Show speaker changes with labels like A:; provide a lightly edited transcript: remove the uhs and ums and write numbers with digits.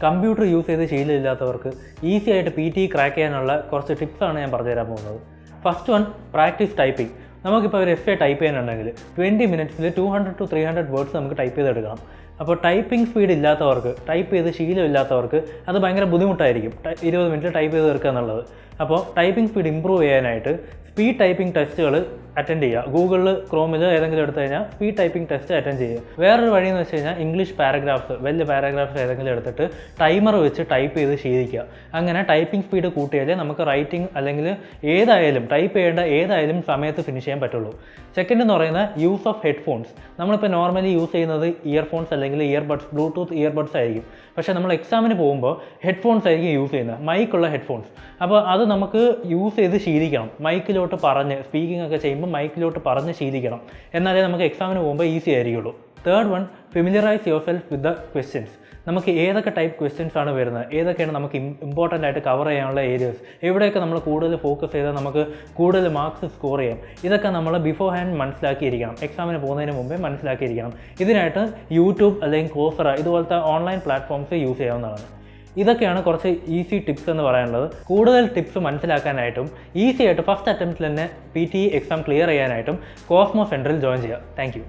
A: Computer use ചെയ്ത് ശീലമില്ലാത്തവർക്ക് easy ആയിട്ട് PT crack ചെയ്യാനുള്ള കുറച്ച് ടിപ്സാണ് ഞാൻ പറഞ്ഞുതരാൻ പോകുന്നത്. First one, practice typing. നമുക്കിപ്പോൾ ഒരു എസ്സേ ടൈപ്പ് ചെയ്യാനുണ്ടെങ്കിൽ 20 മിനിറ്റ്സിൽ 200 to 300 വേർഡ്സ് നമുക്ക് ടൈപ്പ് ചെയ്തെടുക്കണം. അപ്പോൾ ടൈപ്പിംഗ് സ്പീഡ് ഇല്ലാത്തവർക്ക്, ടൈപ്പ് ചെയ്ത് ശീലമില്ലാത്തവർക്ക് അത് ഭയങ്കര ബുദ്ധിമുട്ടായിരിക്കും 20 മിനിറ്റ് ടൈപ്പ് ചെയ്ത് തീർക്കുക എന്നുള്ളത്. അപ്പോൾ ടൈപ്പിംഗ് സ്പീഡ് ഇമ്പ്രൂവ് ചെയ്യാനായിട്ട് സ്പീഡ് ടൈപ്പിംഗ് ടെസ്റ്റുകൾ അറ്റൻഡ് ചെയ്യുക. ഗൂഗിളിൽ ക്രോമിൽ ഏതെങ്കിലും എടുത്തു കഴിഞ്ഞാൽ സ്പീഡ് ടൈപ്പിംഗ് ടെസ്റ്റ് അറ്റൻഡ് ചെയ്യുക. വേറൊരു വഴി എന്ന് വെച്ച് കഴിഞ്ഞാൽ ഇംഗ്ലീഷ് പാരഗ്രാഫ്സ്, വലിയ പാരഗ്രാഫ്സ് ഏതെങ്കിലും എടുത്തിട്ട് ടൈമർ വെച്ച് ടൈപ്പ് ചെയ്ത് ശീലിക്കുക. അങ്ങനെ ടൈപ്പിംഗ് സ്പീഡ് കൂട്ടിയാൽ നമുക്ക് റൈറ്റിംഗ് അല്ലെങ്കിൽ ഏതായാലും ടൈപ്പ് ചെയ്യേണ്ട ഏതായാലും സമയത്ത് ഫിനിഷ് ചെയ്യാൻ പറ്റുള്ളൂ. സെക്കൻഡ് എന്ന് പറയുന്നത് യൂസ് ഓഫ് ഹെഡ്ഫോൺസ്. നമ്മളിപ്പോൾ നോർമലി യൂസ് ചെയ്യുന്നത് ഇയർഫോൺസ് അല്ലെങ്കിൽ ഇയർബഡ്സ്, ബ്ലൂടൂത്ത് ഇയർബഡ്സ് ആയിരിക്കും. പക്ഷേ നമ്മൾ എക്സാമിന് പോകുമ്പോൾ ഹെഡ്ഫോൺസ് ആയിരിക്കും യൂസ് ചെയ്യുന്നത്, മൈക്കുള്ള ഹെഡ്ഫോൺസ്. അപ്പോൾ അത് നമുക്ക് യൂസ് ചെയ്ത് ശീലിക്കണം. മൈക്കിലോട്ട് പറഞ്ഞ് സ്പീക്കിംഗ് ഒക്കെ ചെയ്യുമ്പോൾ മൈക്കിലോട്ട് പറഞ്ഞ് ശീലിക്കണം. എന്നാലേ നമുക്ക് എക്സാമിന് പോകുമ്പോൾ ഈസി ആയിരിക്കുള്ളൂ. Third one, familiarise yourself with the questions. നമുക്ക് ഏതൊക്കെ ടൈപ്പ് ക്വസ്റ്റ്യൻസ് ആണ് വരുന്നത്, ഏതൊക്കെയാണ് നമുക്ക് ഇമ്പോർട്ടൻ്റ് ആയിട്ട് കവർ ചെയ്യാനുള്ള ഏരിയസ്, എവിടെയൊക്കെ നമ്മൾ കൂടുതൽ ഫോക്കസ് ചെയ്താൽ നമുക്ക് കൂടുതൽ മാർക്സ് സ്കോർ ചെയ്യാം, ഇതൊക്കെ നമ്മൾ ബിഫോർ ഹാൻഡ് മനസ്സിലാക്കിയിരിക്കണം. എക്സാമിന് പോകുന്നതിന് മുമ്പേ മനസ്സിലാക്കിയിരിക്കണം. ഇതിനായിട്ട് യൂട്യൂബ് അല്ലെങ്കിൽ കോസറ ഇതുപോലത്തെ ഓൺലൈൻ പ്ലാറ്റ്ഫോംസ് യൂസ് ചെയ്യാവുന്നതാണ്. ഇതൊക്കെയാണ് കുറച്ച് ഈസി ടിപ്സ് എന്ന് പറയാനുള്ളത്. കൂടുതൽ ടിപ്സ് മനസ്സിലാക്കാനായിട്ടും ഈസി ആയിട്ട് ഫസ്റ്റ് അറ്റംപ്റ്റിൽ തന്നെ PT എക്സാം ക്ലിയർ ചെയ്യാനായിട്ടും കോസ്മോ സെൻറ്ററിൽ ജോയിൻ ചെയ്യുക. താങ്ക്